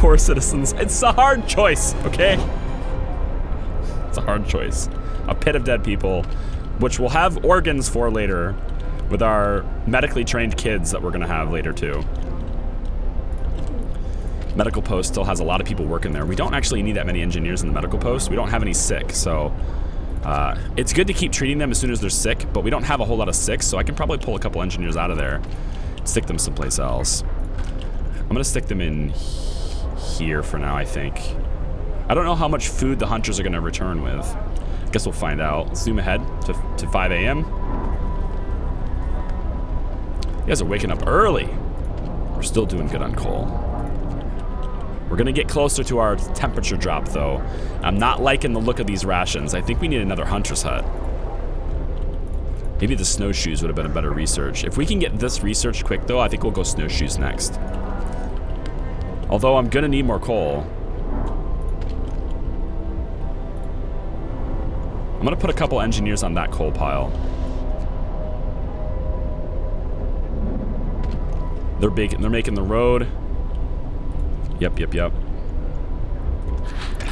Poor citizens. It's a hard choice, okay? It's a hard choice. A pit of dead people, which we'll have organs for later with our medically trained kids that we're gonna have later too. Medical post still has a lot of people working there. We don't actually need that many engineers in the medical post. We don't have any sick, so it's good to keep treating them as soon as they're sick, but we don't have a whole lot of sick, so I can probably pull a couple engineers out of there, stick them someplace else. I'm gonna stick them in here for now, I think. I don't know how much food the hunters are gonna return with. I guess we'll find out. Let's zoom ahead to 5 a.m. You guys are waking up early. We're still doing good on coal. We're gonna get closer to our temperature drop though. I'm not liking the look of these rations. I think we need another hunter's hut. Maybe the snowshoes would have been a better research. If we can get this researched quick though, I think we'll go snowshoes next. Although I'm gonna need more coal. I'm gonna put a couple engineers on that coal pile. They're making the road. Yep.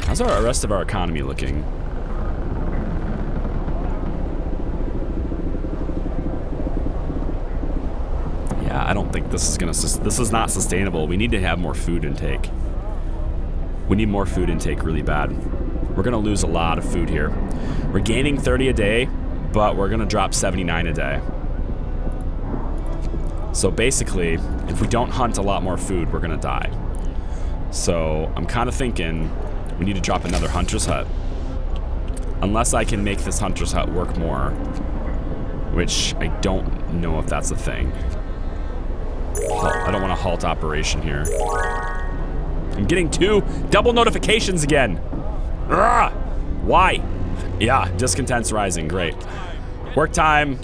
How's our rest of our economy looking? Yeah, I don't think this is not sustainable. We need to have more food intake. We need more food intake really bad. We're gonna lose a lot of food here. We're gaining 30 a day, but we're gonna drop 79 a day. So basically, if we don't hunt a lot more food, we're gonna die. So I'm kind of thinking we need to drop another hunter's hut. Unless I can make this hunter's hut work more, which I don't know if that's a thing. I don't want to halt operation here. I'm getting 2 double notifications again. Ugh! Why? Yeah, discontent's rising. Great. Work time.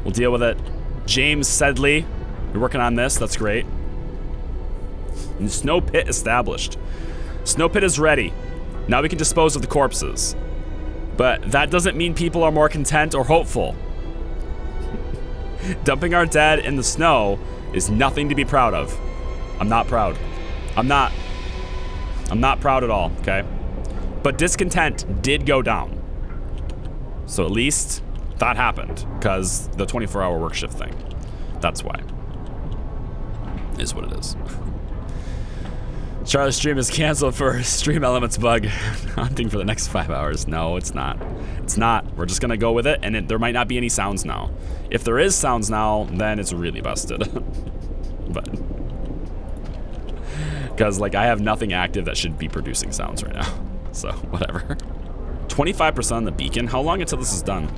We'll deal with it. James Sedley, you're working on this. That's great. And snow pit established. Snow pit is ready. Now we can dispose of the corpses. But that doesn't mean people are more content or hopeful. Dumping our dead in the snow is nothing to be proud of. I'm not proud. I'm not proud at all, okay? But discontent did go down. So at least that happened, because the 24-hour work shift thing. That's why. Is what it is. Charlie's stream is canceled for stream elements bug. Hunting for the next 5 hours. No, it's not. It's not. We're just gonna go with it, and there might not be any sounds now. If there is sounds now, then it's really busted. But because like I have nothing active that should be producing sounds right now. So whatever. 25% on the beacon. How long until this is done?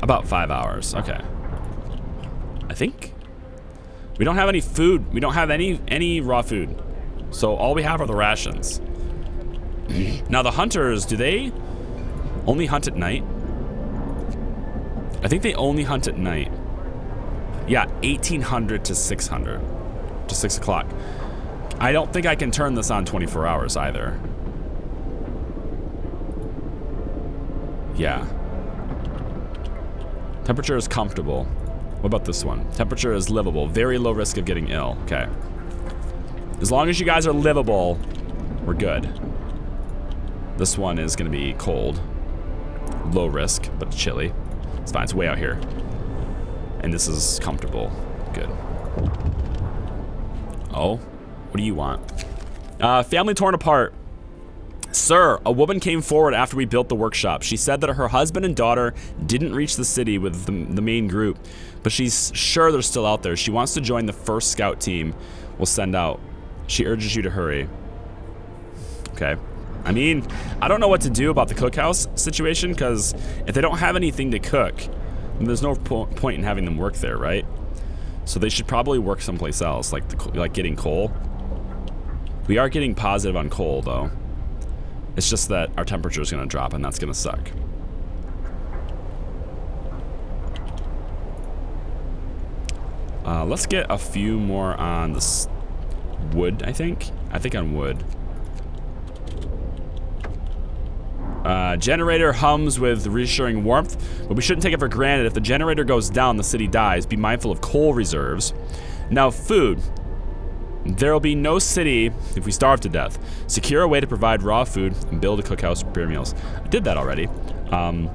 About 5 hours. Okay. I think. We don't have any food. We don't have any raw food. So all we have are the rations. Now the hunters, do they only hunt at night? I think they only hunt at night. Yeah, 1800 to 600 to 6 o'clock. I don't think I can turn this on 24 hours either. Yeah. Temperature is comfortable. What about this one? Temperature is livable. Very low risk of getting ill. Okay. As long as you guys are livable, we're good. This one is going to be cold. Low risk, but chilly. It's fine. It's way out here. And this is comfortable. Good. Oh, what do you want? Family torn apart. Sir, a woman came forward after we built the workshop. She said that her husband and daughter didn't reach the city with the main group, but she's sure they're still out there. She wants to join the first scout team we'll send out. She urges you to hurry. Okay. I mean, I don't know what to do about the cookhouse situation, because if they don't have anything to cook, then there's no point in having them work there, right? So they should probably work someplace else, like getting coal. We are getting positive on coal, though. It's just that our temperature is going to drop, and that's going to suck. Let's get a few more on this wood, I think. I think on wood. Generator hums with reassuring warmth, but we shouldn't take it for granted. If the generator goes down, the city dies. Be mindful of coal reserves. Now, food. There'll be no city if we starve to death. Secure a way to provide raw food and build a cookhouse to prepare meals. I did that already. I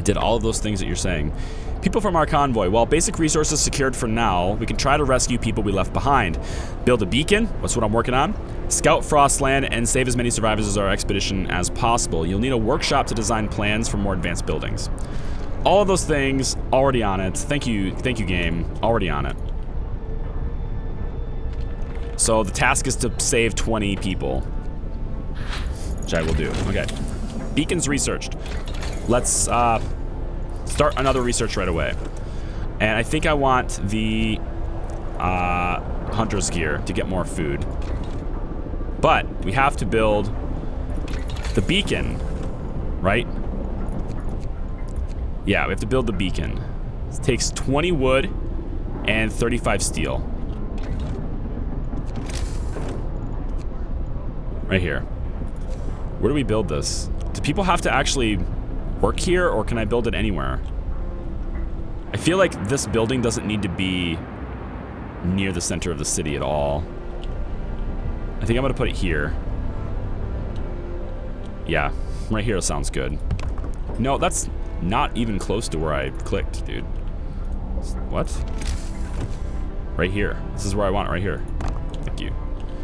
did all of those things that you're saying. People from our convoy. While basic resources secured for now, we can try to rescue people we left behind. Build a beacon. That's what I'm working on. Scout Frostland and save as many survivors as our expedition as possible. You'll need a workshop to design plans for more advanced buildings. All of those things, already on it. Thank you game. Already on it. So the task is to save 20 people, which I will do. Okay. Beacons researched. Let's start another research right away. And I think I want the hunter's gear to get more food. But we have to build the beacon, right? Yeah, we have to build the beacon. It takes 20 wood and 35 steel. Right here. Where do we build this? Do people have to actually work here, or can I build it anywhere? I feel like this building doesn't need to be near the center of the city at all. I think I'm gonna put it here. Yeah, right here sounds good. No, that's not even close to where I clicked, dude. What? Right here. This is where I want it, right here. Thank you.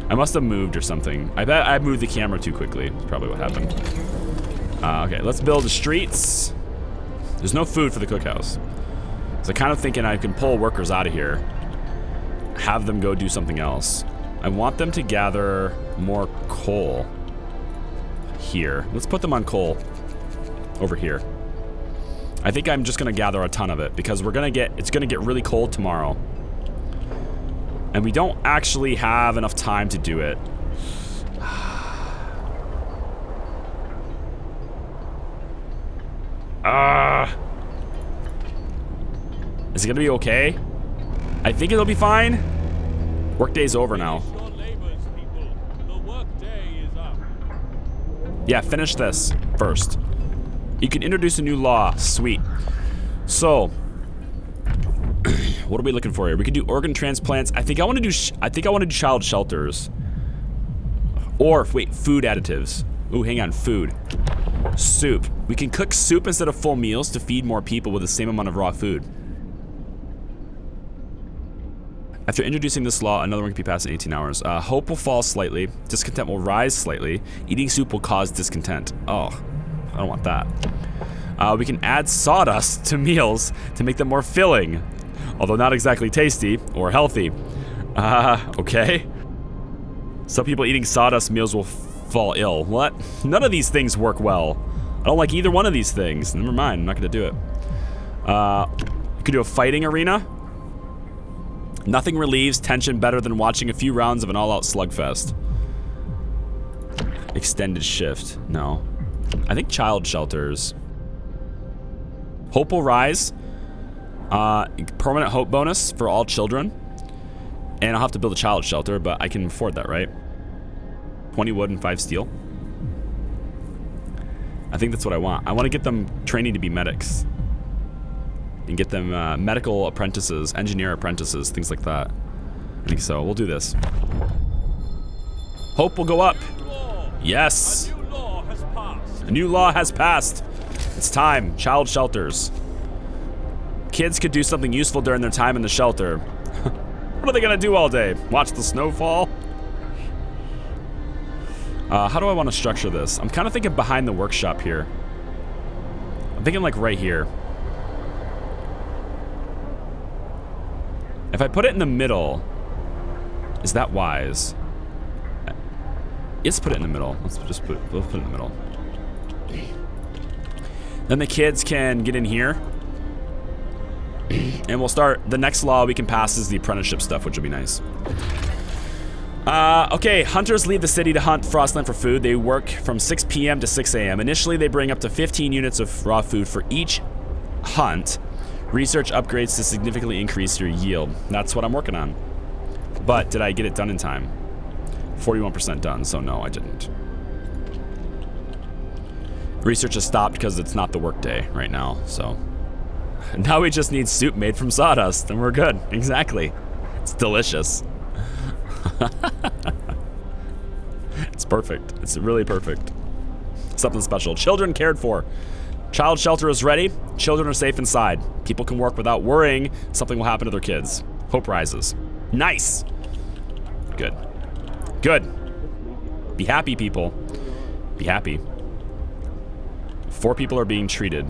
I must have moved or something. I bet I moved the camera too quickly. That's probably what happened. Okay, let's build the streets. There's no food for the cookhouse. So I'm kind of thinking I can pull workers out of here. Have them go do something else. I want them to gather more coal. Here. Let's put them on coal. Over here. I think I'm just gonna gather a ton of it because it's gonna get really cold tomorrow. And we don't actually have enough time to do it. Is it gonna be okay? I think it'll be fine. Workday's over now. Yeah, finish this first. You can introduce a new law. Sweet. So, what are we looking for here? We can do organ transplants. I think I want to do child shelters. Or wait, food additives. Ooh, hang on, food. Soup. We can cook soup instead of full meals to feed more people with the same amount of raw food. After introducing this law, another one can be passed in 18 hours. Hope will fall slightly. Discontent will rise slightly. Eating soup will cause discontent. Oh, I don't want that. We can add sawdust to meals to make them more filling. Although not exactly tasty or healthy. Okay. Some people eating sawdust meals will fall ill. What? None of these things work well. I don't like either one of these things. Never mind, I'm not gonna do it. You could do a fighting arena. Nothing relieves tension better than watching a few rounds of an all-out slugfest. Extended shift. No. I think child shelters. Hope will rise. Permanent hope bonus for all children. And I'll have to build a child shelter, but I can afford that, right? 20 wood and 5 steel. I think that's what I want. I want to get them training to be medics. And get them medical apprentices, engineer apprentices, things like that. I think so. We'll do this. Hope will go up. Yes. A new law has passed. It's time. Child shelters. Kids could do something useful during their time in the shelter. What are they gonna do all day? Watch the snow fall? How do I want to structure this? I'm kind of thinking behind the workshop here. I'm thinking like right here. If I put it in the middle, is that wise? Let's put it in the middle. We'll put it in the middle. Then the kids can get in here. And we'll start, the next law we can pass is the apprenticeship stuff, which will be nice. Okay, hunters leave the city to hunt Frostland for food. They work from 6 p.m. to 6 a.m. Initially, they bring up to 15 units of raw food for each hunt. Research upgrades to significantly increase your yield. That's what I'm working on. But did I get it done in time? 41% done, so no, I didn't. Research has stopped because it's not the workday right now, so. Now we just need soup made from sawdust, and we're good. Exactly. It's delicious. It's perfect. It's really perfect. Something special. Children cared for. Child shelter is ready. Children are safe inside. People can work without worrying something will happen to their kids. Hope rises. Nice. Good. Good. Be happy, people. Be happy. 4 people are being treated.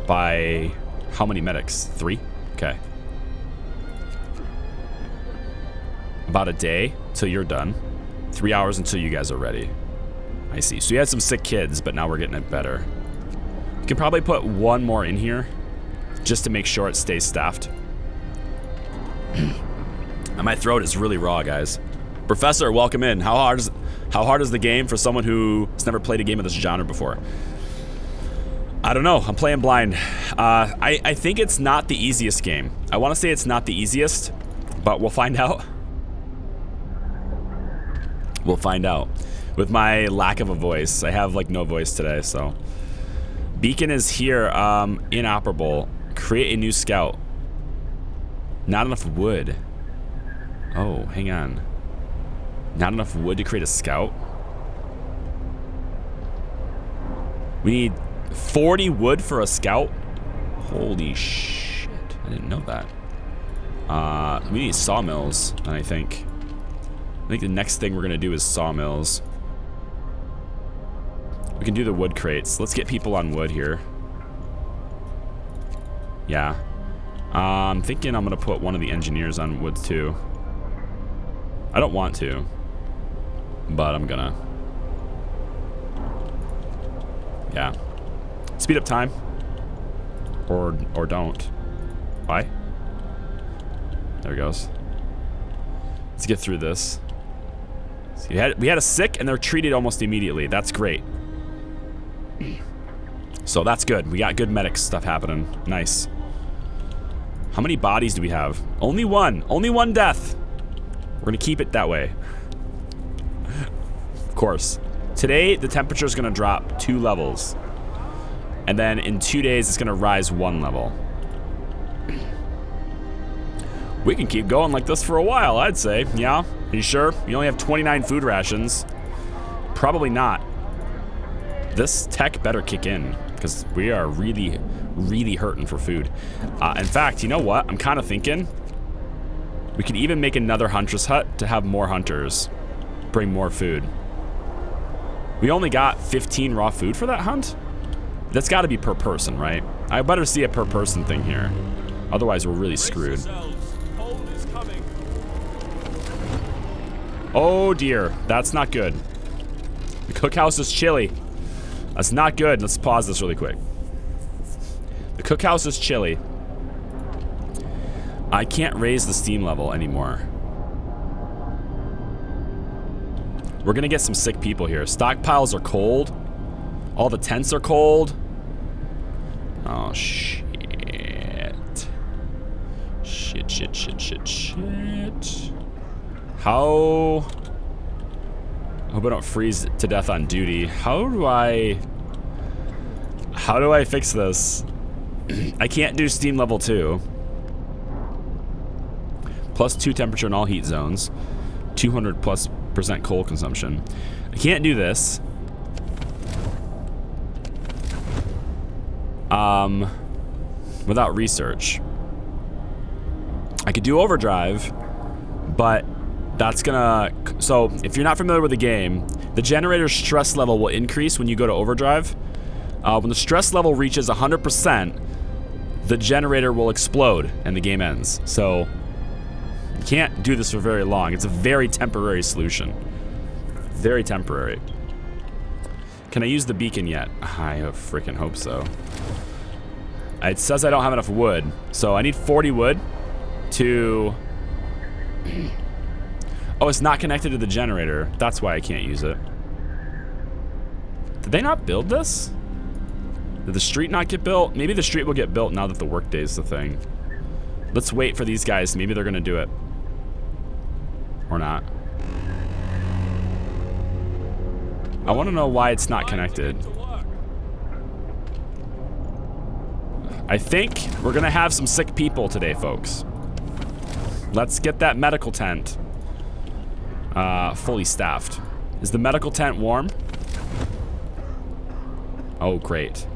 By how many medics? 3? Okay. About a day till you're done. 3 hours until you guys are ready. I see. So you had some sick kids, but now we're getting it better. You can probably put 1 more in here just to make sure it stays staffed. And my throat is really raw, guys. Professor, welcome in. How hard is the game for someone who has never played a game of this genre before? I don't know. I'm playing blind. I think it's not the easiest game. I want to say it's not the easiest, but we'll find out. We'll find out. With my lack of a voice. I have like no voice today, so. Beacon is here. Inoperable. Create a new scout. Not enough wood. Oh, hang on. Not enough wood to create a scout? We need 40 wood for a scout? Holy shit. I didn't know that. We need sawmills, I think. I think the next thing we're gonna do is sawmills. We can do the wood crates. Let's get people on wood here. Yeah. I'm thinking I'm gonna put one of the engineers on wood too. I don't want to, but I'm gonna. Yeah. Speed up time. Or don't. Why? There it goes. Let's get through this. So we had a sick and they're treated almost immediately. That's great. So that's good. We got good medic stuff happening. Nice. How many bodies do we have? Only 1. Only 1 death. We're gonna keep it that way. Of course. Today, the temperature is gonna drop 2 levels. And then in 2 days, it's gonna rise 1 level. We can keep going like this for a while, I'd say. Yeah? Are you sure? You only have 29 food rations. Probably not. This tech better kick in, because we are really, really hurting for food. In fact, you know what? I'm kind of thinking we could even make another huntress hut to have more hunters. Bring more food. We only got 15 raw food for that hunt? That's got to be per person, right? I better see a per person thing here. Otherwise, we're really screwed. Oh dear, that's not good. The cookhouse is chilly. That's not good. Let's pause this really quick. The cookhouse is chilly. I can't raise the steam level anymore. We're gonna get some sick people here. Stockpiles are cold. All the tents are cold. Oh shit. Shit. How? I hope I don't freeze to death on duty. How do I fix this? I can't do steam level 2. +2 temperature in all heat zones. 200+% coal consumption. I can't do this. Without research. I could do overdrive, but that's gonna, so if you're not familiar with the game, the generator's stress level will increase when you go to overdrive. When the stress level reaches 100%, the generator will explode and the game ends. So you can't do this for very long. It's a very temporary solution. Very temporary. Can I use the beacon yet? I freaking hope so. It says I don't have enough wood, so I need 40 wood to... Oh, it's not connected to the generator. That's why I can't use it. Did they not build this? Did the street not get built? Maybe the street will get built now that the workday is the thing. Let's wait for these guys. Maybe they're gonna do it. Or not. I want to know why it's not connected. I think we're gonna have some sick people today, folks. Let's get that medical tent fully staffed. Is the medical tent warm? Oh, great.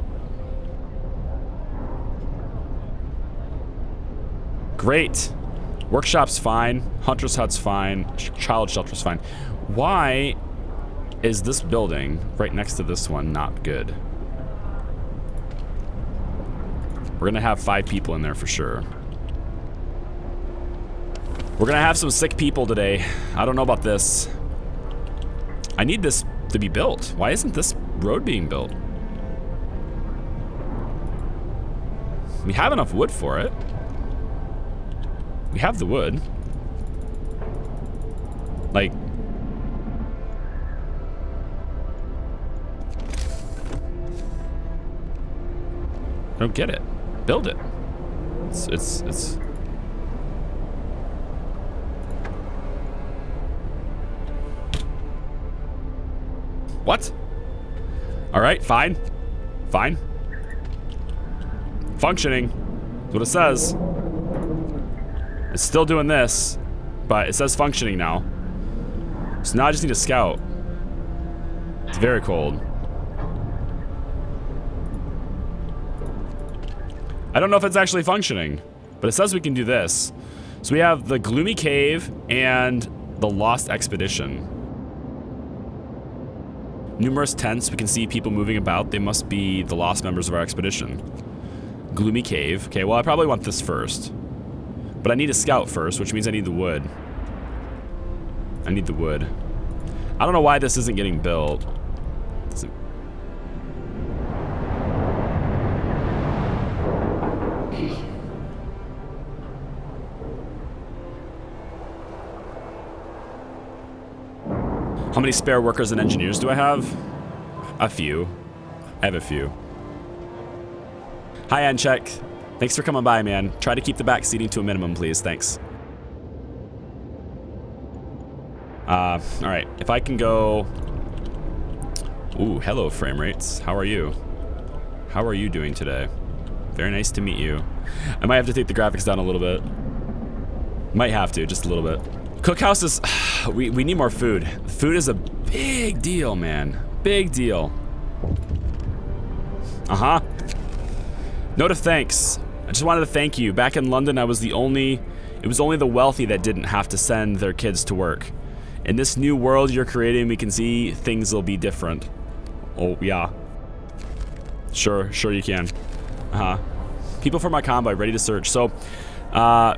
Great. Workshop's fine. Hunter's hut's fine. Child shelter's fine. Why is this building right next to this one not good? We're gonna have 5 people in there for sure. We're gonna have some sick people today. I don't know about this. I need this to be built. Why isn't this road being built? We have enough wood for it. We have the wood. Like, I don't get it. Build it. It's what? All right, fine. Fine. Functioning. That's what it says. It's still doing this, but it says functioning now. So now I just need a scout. It's very cold. I don't know if it's actually functioning, but it says we can do this. So we have the Gloomy Cave and the Lost Expedition. Numerous tents. We can see people moving about. They must be the lost members of our expedition. Gloomy Cave. Okay, well, I probably want this first. But I need a scout first, which means I need the wood. I need the wood. I don't know why this isn't getting built. How many spare workers and engineers do I have? A few. I have a few. Hi, Uncheck. Thanks for coming by, man. Try to keep the back seating to a minimum, please. Thanks. All right. If I can go... Ooh, hello, frame rates. How are you? How are you doing today? Very nice to meet you. I might have to take the graphics down a little bit. Might have to, just a little bit. Cookhouse is... we need more food. Food is a big deal, man. Big deal. Uh-huh. Note of thanks. I just wanted to thank you. Back in London, it was only the wealthy that didn't have to send their kids to work. In this new world you're creating, we can see things will be different. Oh, yeah. Sure you can. Uh-huh. People from my convoy ready to search. So,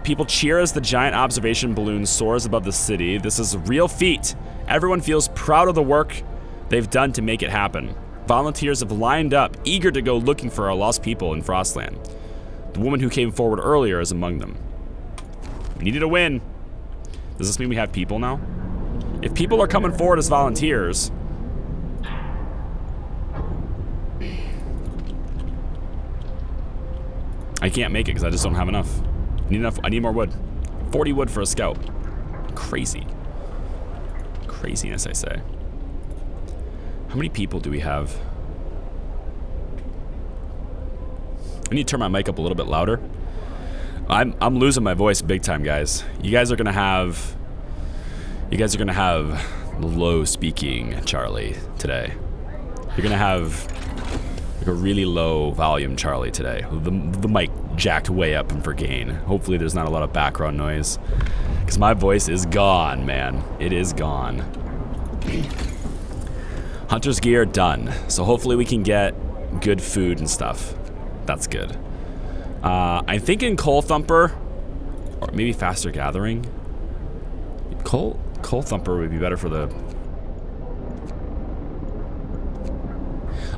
people cheer as the giant observation balloon soars above the city. This is a real feat. Everyone feels proud of the work they've done to make it happen. Volunteers have lined up, eager to go looking for our lost people in Frostland. The woman who came forward earlier is among them. We needed a win. Does this mean we have people now? If people are coming forward as volunteers... I can't make it because I just don't have enough. I need more wood. 40 wood for a scout. Crazy. Craziness, I say. How many people do we have? I need to turn my mic up a little bit louder. I'm losing my voice big time, guys. You guys are gonna have low speaking Charlie today. You're gonna have like a really low volume Charlie today. The mic jacked way up and for gain. Hopefully there's not a lot of background noise. Because my voice is gone, man. It is gone. Hunter's gear done. So hopefully we can get good food and stuff. That's good. I'm thinking Coal Thumper, or maybe Faster Gathering. Coal Thumper would be better for the...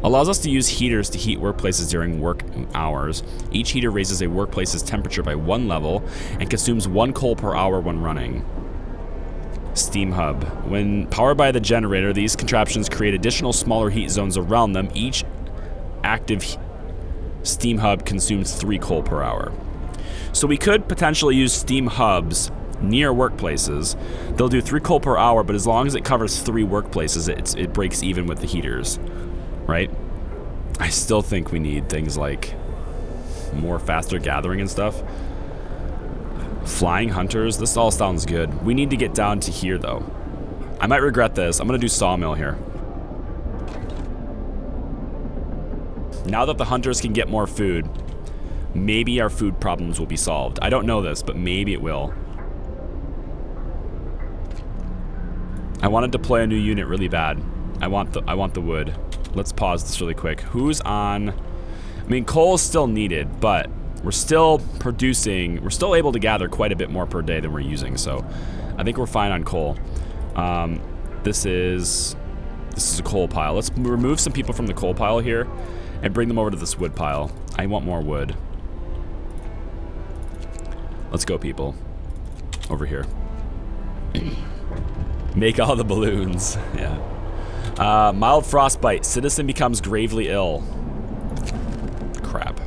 Allows us to use heaters to heat workplaces during work hours. Each heater raises a workplace's temperature by 1 level and consumes 1 coal per hour when running. Steam Hub. When powered by the generator, these contraptions create additional smaller heat zones around them. Each active Steam Hub consumes 3 coal per hour. So we could potentially use Steam Hubs near workplaces. They'll do 3 coal per hour, but as long as it covers 3 workplaces, it breaks even with the heaters, right? I still think we need things like more faster gathering and stuff. Flying hunters. This all sounds good. We need to get down to here, though. I might regret this. I'm going to do sawmill here. Now that the hunters can get more food, maybe our food problems will be solved. I don't know this, but maybe it will. I want to deploy a new unit really bad. I want the wood. Let's pause this really quick. Who's on? I mean, coal is still needed, but we're still producing. We're still able to gather quite a bit more per day than we're using. So I think we're fine on coal. This is a coal pile. Let's remove some people from the coal pile here and bring them over to this wood pile. I want more wood. Let's go, people. Over here. Make all the balloons. Yeah. Mild frostbite. Citizen becomes gravely ill. Crap.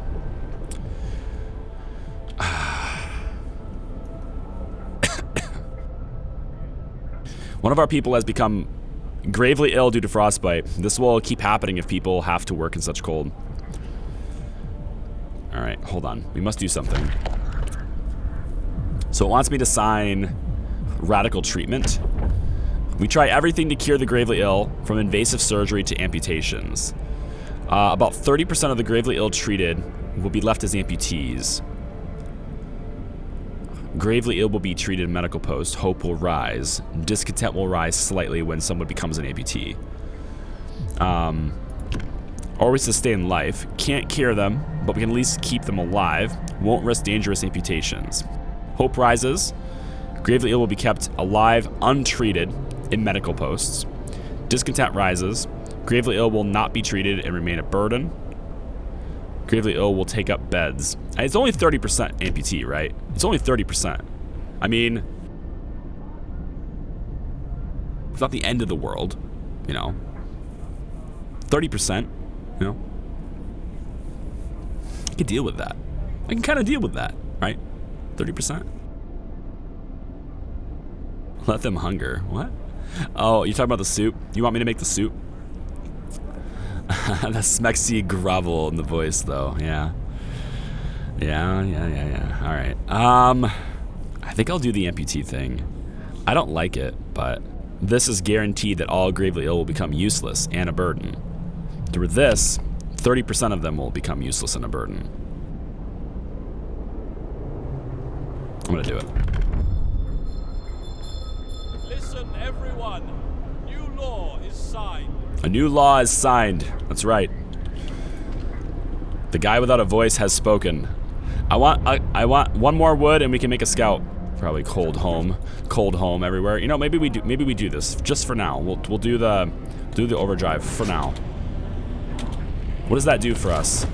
One of our people has become gravely ill due to frostbite. This will keep happening if people have to work in such cold. Alright, hold on. We must do something. So it wants me to sign radical treatment. We try everything to cure the gravely ill, from invasive surgery to amputations. About 30% of the gravely ill treated will be left as amputees. Gravely ill will be treated in medical post. Hope will rise. Discontent will rise slightly when someone becomes an amputee. Or we sustain life. Can't cure them, but we can at least keep them alive. Won't risk dangerous amputations. Hope rises. Gravely ill will be kept alive, untreated, in medical posts. Discontent rises. Gravely ill will not be treated and remain a burden. Gravely ill will take up beds. And it's only 30% amputee, right? It's only 30%. I mean, it's not the end of the world, you know. 30%, you know. I can deal with that. I can kind of deal with that, right? 30%. Let them hunger. What? Oh, you're talking about the soup? You want me to make the soup? The smexy grovel in the voice, though. Yeah. Yeah. All right. I think I'll do the amputee thing. I don't like it, but this is guaranteed that all gravely ill will become useless and a burden. Through this, 30% of them will become useless and a burden. I'm gonna do it. Listen, everyone. New law is signed. A new law is signed. That's right. The guy without a voice has spoken. I want one more wood and we can make a scout. Probably cold home everywhere. You know, maybe we do this just for now. We'll do the overdrive for now. What does that do for us?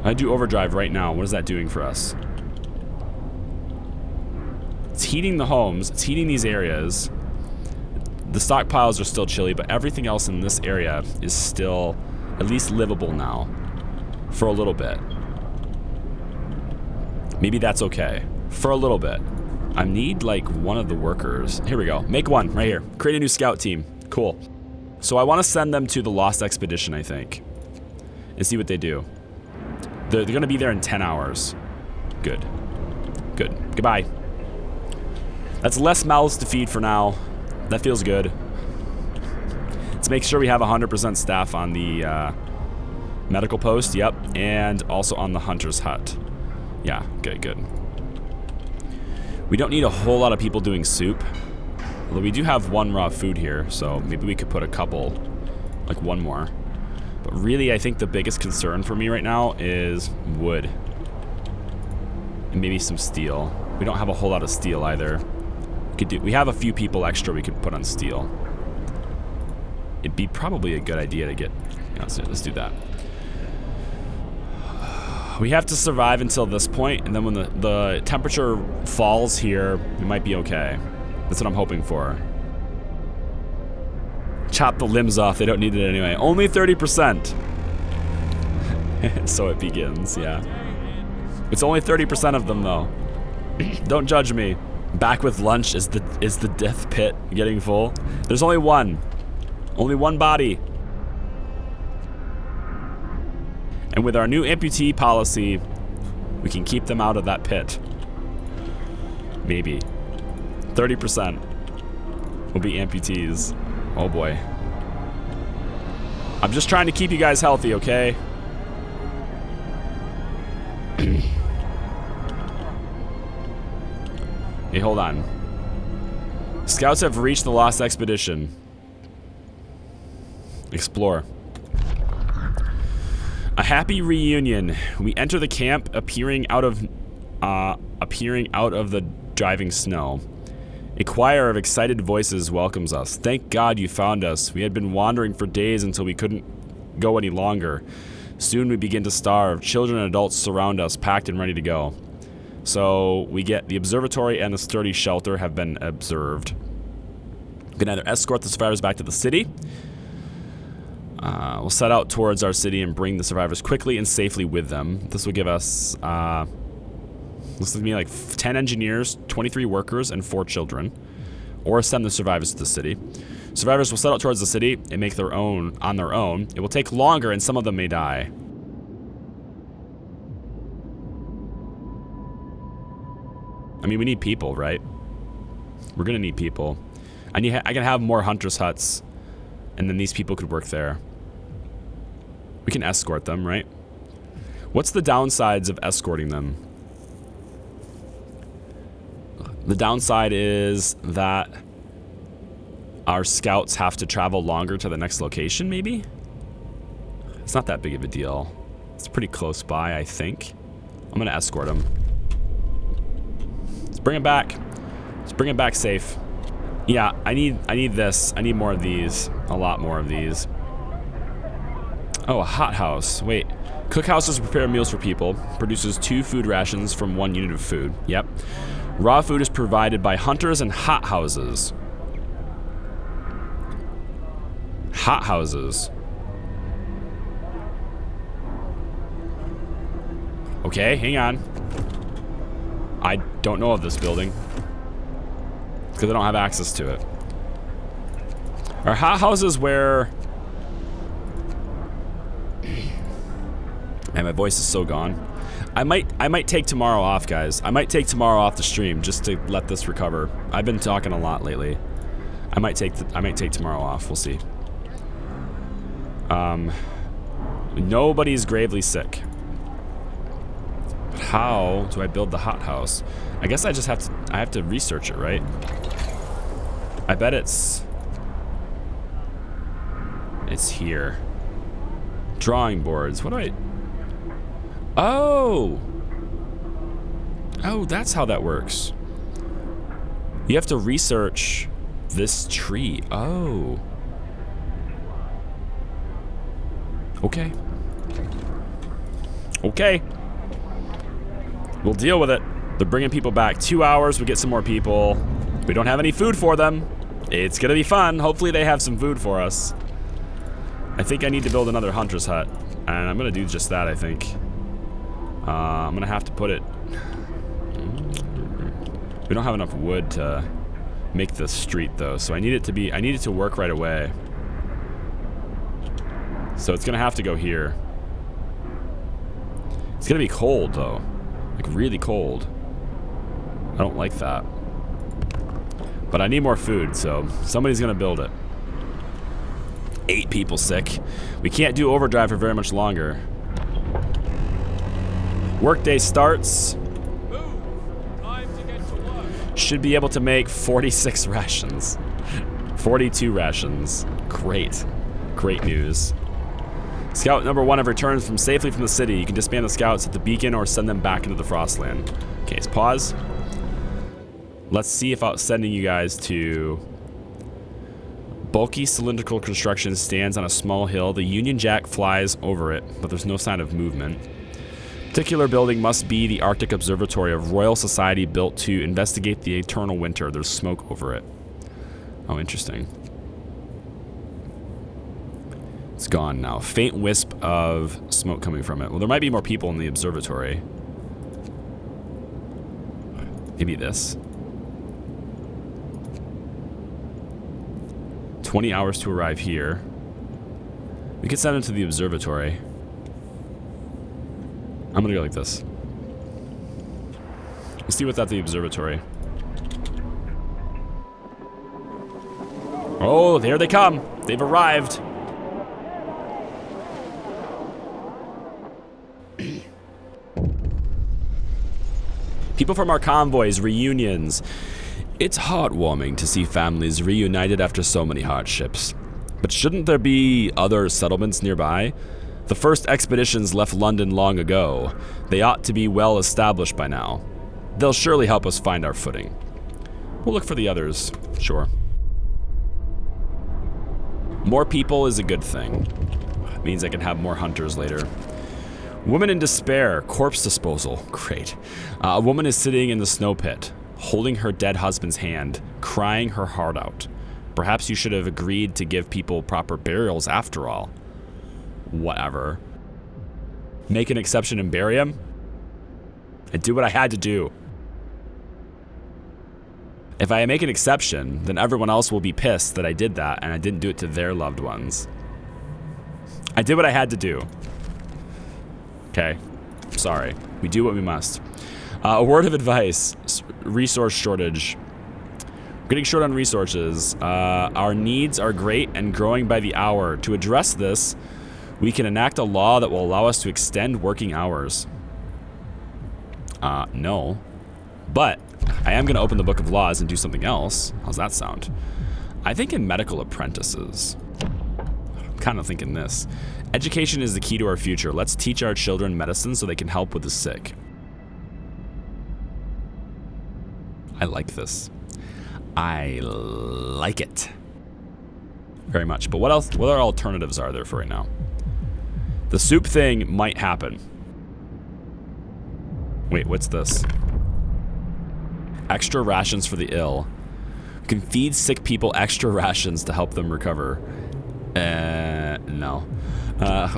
I do overdrive right now. What is that doing for us? It's heating the homes. It's heating these areas. The stockpiles are still chilly, but everything else in this area is still at least livable now for a little bit. Maybe that's okay. For a little bit. I need, like, one of the workers. Here we go. Make one, right here. Create a new scout team. Cool. So I want to send them to the Lost Expedition, I think, and see what they do. They're going to be there in 10 hours. Good. Goodbye. That's less mouths to feed for now. That feels good. Let's make sure we have 100% staff on the medical post. Yep. And also on the hunter's hut. Yeah. Okay, good. We don't need a whole lot of people doing soup. Although we do have one raw food here, so maybe we could put a couple, like one more. But really, I think the biggest concern for me right now is wood. And maybe some steel. We don't have a whole lot of steel either. We have a few people extra we could put on steel. It'd be probably a good idea to get... Yeah, let's do that. We have to survive until this point, and then when the temperature falls here, we might be okay. That's what I'm hoping for. Chop the limbs off. They don't need it anyway. Only 30%. So it begins, yeah. It's only 30% of them, though. Don't judge me. Back with lunch. Is the death pit getting full? There's only one. Only one body. And with our new amputee policy, we can keep them out of that pit. Maybe. 30% will be amputees. Oh boy. I'm just trying to keep you guys healthy, okay? Hey, hold on. Scouts have reached the lost expedition. Explore. A happy reunion. We enter the camp, appearing out of the driving snow. A choir of excited voices welcomes us. Thank God you found us. We had been wandering for days until we couldn't go any longer. Soon we begin to starve. Children and adults surround us, packed and ready to go. So we get the observatory and the sturdy shelter have been observed. We can either escort the survivors back to the city. We'll set out towards our city and bring the survivors quickly and safely with them. This will give us, this will be like 10 engineers, 23 workers, and 4 children. Or send the survivors to the city. Survivors will set out towards the city and make their own on their own. It will take longer and some of them may die. I mean, we need people, right? We're gonna need people. I can have more hunters' huts, and then these people could work there. We can escort them, right? What's the downsides of escorting them? The downside is that our scouts have to travel longer to the next location, maybe? It's not that big of a deal. It's pretty close by, I think. I'm gonna escort them. Let's bring them back. Let's bring them back safe. Yeah, I need this. I need more of these. A lot more of these. Oh, a hot house. Wait. Cookhouses prepare meals for people. Produces 2 food rations from 1 unit of food. Yep. Raw food is provided by hunters and hot houses. Hot houses. Okay, hang on. I don't know of this building. It's because I don't have access to it. Are hot houses where... Man, my voice is so gone. I might take tomorrow off, guys. I might take tomorrow off the stream just to let this recover. I've been talking a lot lately. I might take tomorrow off. We'll see. Nobody's gravely sick. But how do I build the hot house? I guess I have to research it, right? I bet it's here. Drawing boards. What do I... Oh! Oh, that's how that works. You have to research this tree. Oh. Okay. Okay. We'll deal with it. They're bringing people back. 2 hours, we get some more people. We don't have any food for them. It's gonna be fun. Hopefully they have some food for us. I think I need to build another hunter's hut. And I'm gonna do just that, I think. I'm gonna have to put it... We don't have enough wood to make the street though, so I need it to work right away. So it's gonna have to go here. It's gonna be cold though. Like really cold. I don't like that. But I need more food, so somebody's gonna build it. 8 people sick. We can't do overdrive for very much longer. Workday starts. Move. Time to get to work. Should be able to make 46 rations. 42 rations. Great. Great news. Scout number 1 have returned safely from the city. You can disband the scouts at the beacon or send them back into the Frostland. Okay, let's pause. Let's see if sending you guys to... Bulky cylindrical construction stands on a small hill. The Union Jack flies over it, but there's no sign of movement. Particular building must be the Arctic Observatory of Royal Society, built to investigate the eternal winter. There's smoke over it. Oh, interesting. It's gone now. Faint wisp of smoke coming from it. Well, there might be more people in the observatory. Maybe this. 20 hours to arrive here. We could send them to the observatory. I'm gonna go like this. Let's see what's at the observatory. Oh, there they come. They've arrived. People from our convoys, reunions. It's heartwarming to see families reunited after so many hardships. But shouldn't there be other settlements nearby? The first expeditions left London long ago. They ought to be well established by now. They'll surely help us find our footing. We'll look for the others, sure. More people is a good thing. It means I can have more hunters later. Woman in despair, corpse disposal, great. A woman is sitting in the snow pit, holding her dead husband's hand, crying her heart out. Perhaps you should have agreed to give people proper burials after all. Whatever. Make an exception and bury him? I do what I had to do. If I make an exception, then everyone else will be pissed that I did that and I didn't do it to their loved ones. I did what I had to do. Okay, sorry. We do what we must. A word of advice, resource shortage. We're getting short on resources. Our needs are great and growing by the hour. To address this, we can enact a law that will allow us to extend working hours. No. But I am going to open the book of laws and do something else. How's that sound? I think in medical apprentices. I'm kind of thinking this. Education is the key to our future. Let's teach our children medicine so they can help with the sick. I like this. I like it. Very much. But what else? What other alternatives are there for right now? The soup thing might happen. Wait, what's this? Extra rations for the ill. We can feed sick people extra rations to help them recover. No.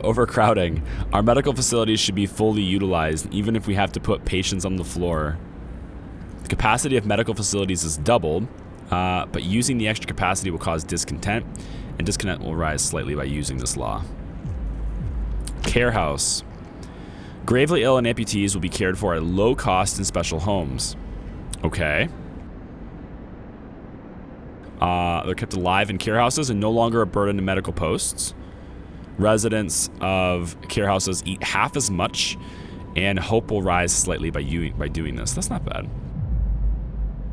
Overcrowding. Our medical facilities should be fully utilized, even if we have to put patients on the floor. The capacity of medical facilities is doubled, but using the extra capacity will cause discontent, and discontent will rise slightly by using this law. Care house. Gravely ill and amputees will be cared for at low cost in special homes. Okay. They're kept alive in care houses and no longer a burden to medical posts. Residents of care houses eat half as much, and hope will rise slightly by doing this. That's not bad.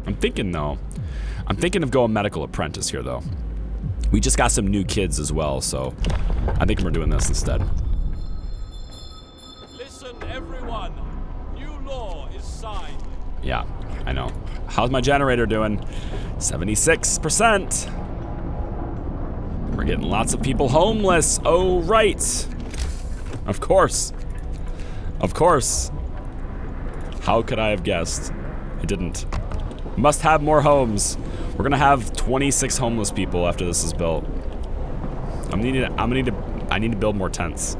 I'm thinking of going medical apprentice here, though. We just got some new kids as well, so I think we're doing this instead. Listen, everyone. New law is signed. Yeah, I know. How's my generator doing? 76%. We're getting lots of people homeless. Oh, right. Of course. Of course. How could I have guessed? I didn't. Must have more homes. We're gonna have 26 homeless people after this is built. I need to build more tents.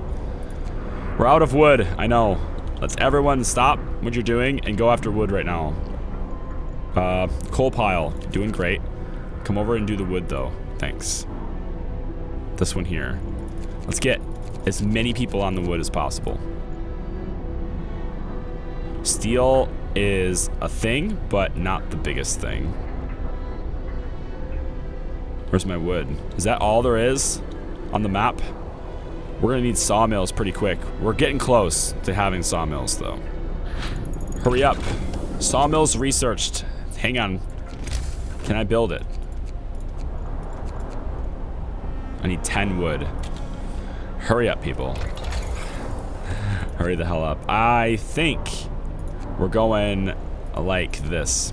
We're out of wood. I know. Let's everyone stop what you're doing and go after wood right now. Coal pile, doing great. Come over and do the wood though. Thanks. This one here. Let's get as many people on the wood as possible. Steel is a thing, but not the biggest thing. Where's my wood? Is that all there is on the map? We're gonna need sawmills pretty quick. We're getting close to having sawmills though. Hurry up. Sawmills researched. Hang on. Can I build it? I need 10 wood. Hurry up, people. Hurry the hell up. I think we're going like this.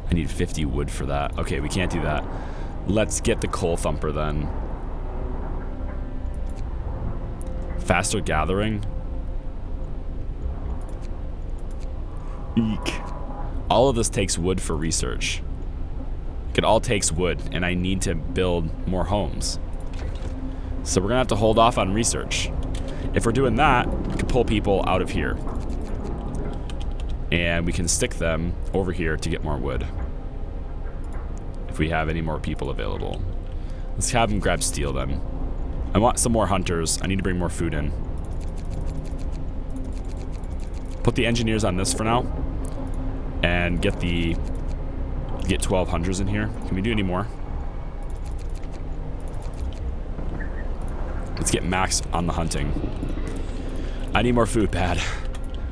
I need 50 wood for that. Okay, we can't do that. Let's get the coal thumper then. Faster gathering. Eek. All of this takes wood for research. It all takes wood, and I need to build more homes. So we're gonna have to hold off on research. If we're doing that, we can pull people out of here. And we can stick them over here to get more wood. If we have any more people available. Let's have them grab steel then. I want some more hunters. I need to bring more food in. Put the engineers on this for now. And get the Get 12 hunters in here. Can we do any more? Let's get max on the hunting. I need more food, bad.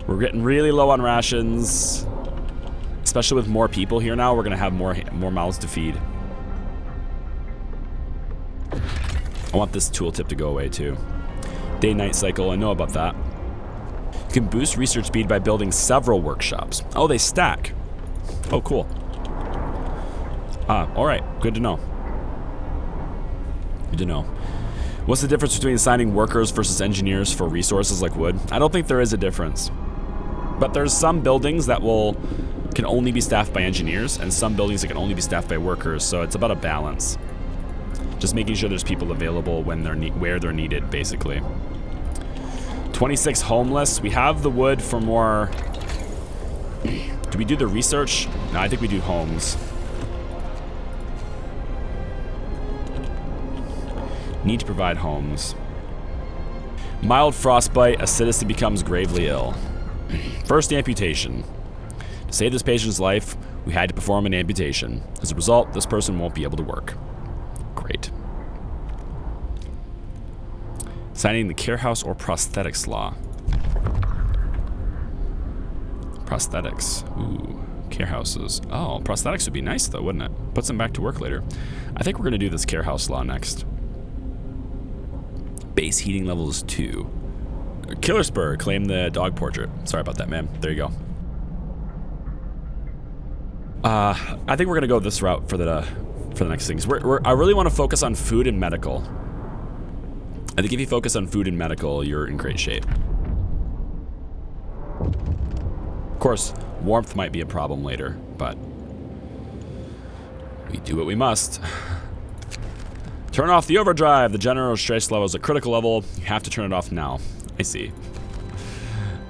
We're getting really low on rations. Especially with more people here now, we're gonna have more mouths to feed. I want this tooltip to go away too. Day-night cycle, I know about that. You can boost research speed by building several workshops. Oh, they stack. Oh, cool. Alright, good to know. Good to know. What's the difference between assigning workers versus engineers for resources like wood? I don't think there is a difference. But there's some buildings that can only be staffed by engineers, and some buildings that can only be staffed by workers, so it's about a balance. Just making sure there's people available when where they're needed, basically. 26 homeless. We have the wood for more... Do we do the research? No, I think we do homes. Need to provide homes. Mild frostbite. A citizen becomes gravely ill. First amputation. To save this patient's life, we had to perform an amputation. As a result, this person won't be able to work. Great. Signing the care house or prosthetics law. Prosthetics. Ooh, care houses. Oh, prosthetics would be nice though, wouldn't it? Puts them back to work later. I think we're gonna do this care house law next. Base heating level is 2. Killer Spur, claim the dog portrait. Sorry about that, man. There you go. I think we're gonna go this route for the next things. I really want to focus on food and medical. I think if you focus on food and medical, you're in great shape. Of course, warmth might be a problem later, but we do what we must. Turn off the overdrive. The general stress level is at critical level. You have to turn it off now. I see.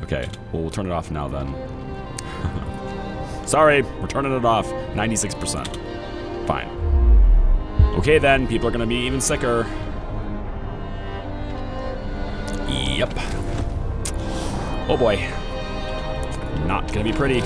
Okay, well, we'll turn it off now then. Sorry, we're turning it off. 96%. Fine. Okay then, people are gonna be even sicker. Yep. Oh boy. Not gonna be pretty.